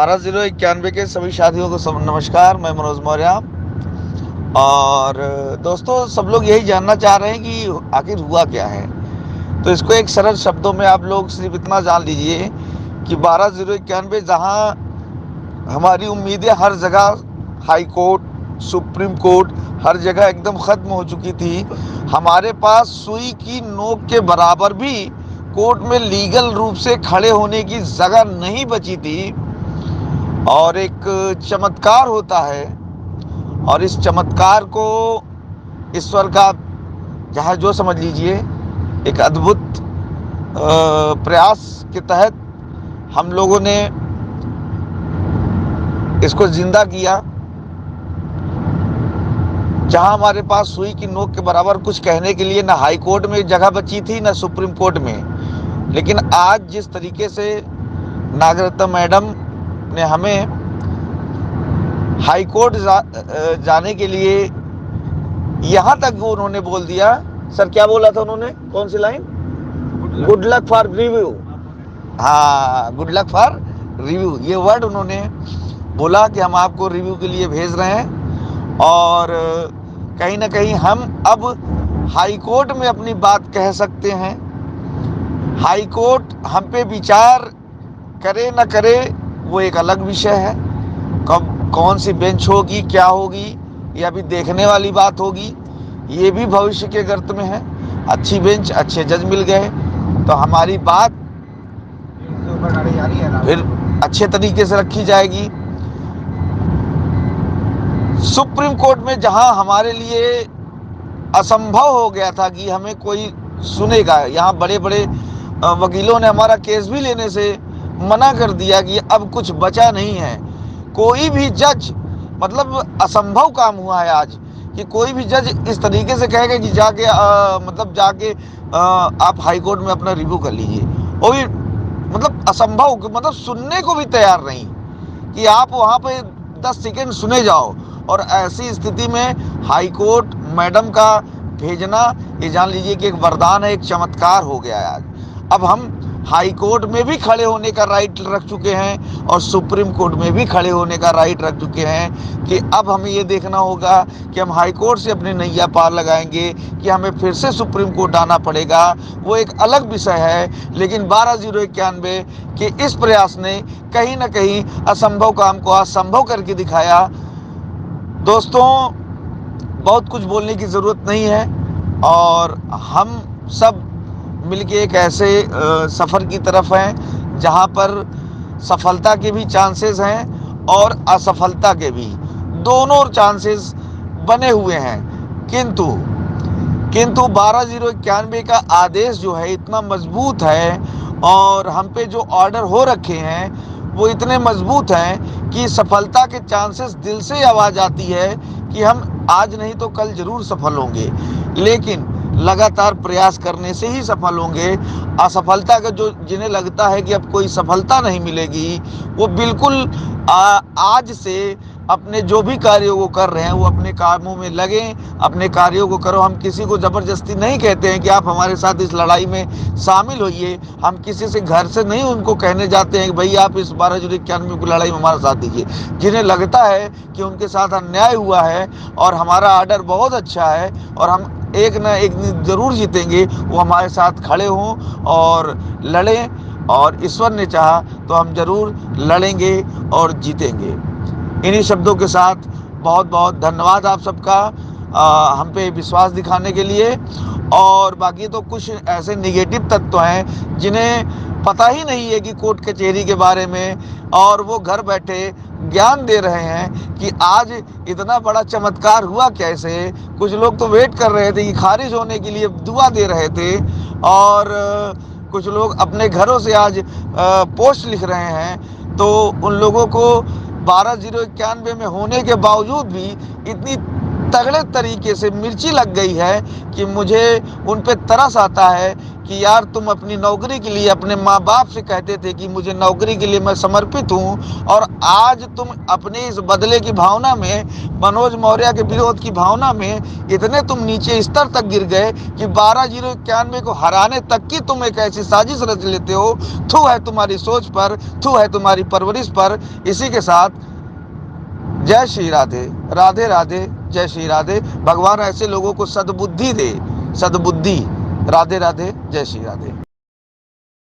12-0-91 के सभी साथियों को सब नमस्कार। मैं मनोज मौर्य। और दोस्तों, सब लोग यही जानना चाह रहे हैं कि आखिर हुआ क्या है। तो इसको एक सरल शब्दों में आप लोग सिर्फ इतना जान लीजिए कि 12-0-91 जहां हमारी उम्मीदें हर जगह, हाई कोर्ट, सुप्रीम कोर्ट, हर जगह एकदम ख़त्म हो चुकी थी। हमारे पास सुई की नोक के बराबर भी कोर्ट में लीगल रूप से खड़े होने की जगह नहीं बची थी। और एक चमत्कार होता है, और इस चमत्कार को ईश्वर का, चाहे जो समझ लीजिए, एक अद्भुत प्रयास के तहत हम लोगों ने इसको जिंदा किया। जहां हमारे पास सुई की नोक के बराबर कुछ कहने के लिए ना हाई कोर्ट में जगह बची थी, ना सुप्रीम कोर्ट में। लेकिन आज जिस तरीके से नागरत्न मैडम ने हमें हाई कोर्ट जाने के लिए, यहाँ तक वो उन्होंने बोल दिया। सर, क्या बोला था उन्होंने? कौन सी लाइन? Good luck for review. हाँ, गुड लक फॉर रिव्यू, ये वर्ड उन्होंने बोला कि हम आपको रिव्यू के लिए भेज रहे हैं। और कहीं ना कहीं हम अब हाई कोर्ट में अपनी बात कह सकते हैं। हाई कोर्ट हम पे विचार करे न करे, वो एक अलग विषय है। कब कौन सी बेंच होगी, क्या होगी, ये अभी देखने वाली बात होगी। ये भी भविष्य के गर्त में है। अच्छी बेंच, अच्छे जज मिल गए तो हमारी बात फिर अच्छे तरीके से रखी जाएगी। सुप्रीम कोर्ट में जहां हमारे लिए असंभव हो गया था कि हमें कोई सुनेगा, यहाँ बड़े बड़े वकीलों ने हमारा केस भी लेने से मना कर दिया कि अब कुछ बचा नहीं है। कोई भी जज, मतलब असंभव काम हुआ है आज कि कोई भी जज इस तरीके से कहेगा कि जाके आप हाई कोर्ट में अपना रिव्यू कर लीजिए। वो भी मतलब असंभव, मतलब सुनने को भी तैयार नहीं कि आप वहाँ पे 10 सेकेंड सुने जाओ। और ऐसी स्थिति में हाई कोर्ट मैडम का भेजना, ये जान लीजिए कि एक वरदान है, एक चमत्कार हो गया है आज। अब हम हाई कोर्ट में भी खड़े होने का राइट रख चुके हैं और सुप्रीम कोर्ट में भी खड़े होने का राइट रख चुके हैं कि अब हमें ये देखना होगा कि हम हाई कोर्ट से अपनी नैया पार लगाएंगे कि हमें फिर से सुप्रीम कोर्ट आना पड़ेगा। वो एक अलग विषय है। लेकिन 12-0-91 के इस प्रयास ने कहीं ना कहीं असंभव काम को असंभव करके दिखाया। दोस्तों, बहुत कुछ बोलने की ज़रूरत नहीं है, और हम सब मिलके एक ऐसे सफ़र की तरफ हैं जहां पर सफलता के भी चांसेस हैं और असफलता के भी, दोनों चांसेस बने हुए हैं। किंतु 12-0-91 का आदेश जो है इतना मजबूत है, और हम पे जो ऑर्डर हो रखे हैं वो इतने मजबूत हैं कि सफलता के चांसेस दिल से आवाज़ आती है कि हम आज नहीं तो कल ज़रूर सफल होंगे। लेकिन लगातार प्रयास करने से ही सफल होंगे। असफलता का जो, जिन्हें लगता है कि अब कोई सफलता नहीं मिलेगी, वो बिल्कुल आज से अपने जो भी कार्यों को कर रहे हैं वो अपने कामों में लगें, अपने कार्यों को करो। हम किसी को ज़बरदस्ती नहीं कहते हैं कि आप हमारे साथ इस लड़ाई में शामिल होइए। हम किसी से घर से नहीं उनको कहने जाते हैं कि भाई आप इस 12-0-91 की लड़ाई में हमारा साथ दीजिए। जिन्हें लगता है कि उनके साथ अन्याय हुआ है और हमारा आर्डर बहुत अच्छा है और हम एक ना एक दिन ज़रूर जीतेंगे, वो हमारे साथ खड़े हों और लड़ें। और ईश्वर ने चाहा तो हम ज़रूर लड़ेंगे और जीतेंगे। इन्हीं शब्दों के साथ बहुत बहुत धन्यवाद आप सबका हम पे विश्वास दिखाने के लिए। और बाकी तो कुछ ऐसे निगेटिव तत्व हैं जिन्हें पता ही नहीं है कि कोर्ट कचहरी के बारे में, और वो घर बैठे ज्ञान दे रहे हैं कि आज इतना बड़ा चमत्कार हुआ कैसे। कुछ लोग तो वेट कर रहे थे कि खारिज होने के लिए दुआ दे रहे थे, और कुछ लोग अपने घरों से आज पोस्ट लिख रहे हैं। तो उन लोगों को 12-0-91 में होने के बावजूद भी इतनी तगड़े तरीके से मिर्ची लग गई है कि मुझे उन पे तरस आता है कि यार तुम अपनी नौकरी के लिए अपने माँ बाप से कहते थे कि मुझे नौकरी के लिए मैं समर्पित हूँ, और आज तुम अपने इस बदले की भावना में, मनोज मौर्य के विरोध की भावना में इतने तुम नीचे स्तर तक गिर गए कि 12,091 को हराने तक की तुम एक ऐसी साजिश रच लेते हो। थू है तुम्हारी सोच पर, थू है तुम्हारी परवरिश पर। इसी के साथ जय श्री राधे, राधे राधे, जय श्री राधे। भगवान ऐसे लोगों को सद्बुद्धि दे, सद्बुद्धि। राधे राधे, जय श्री राधे।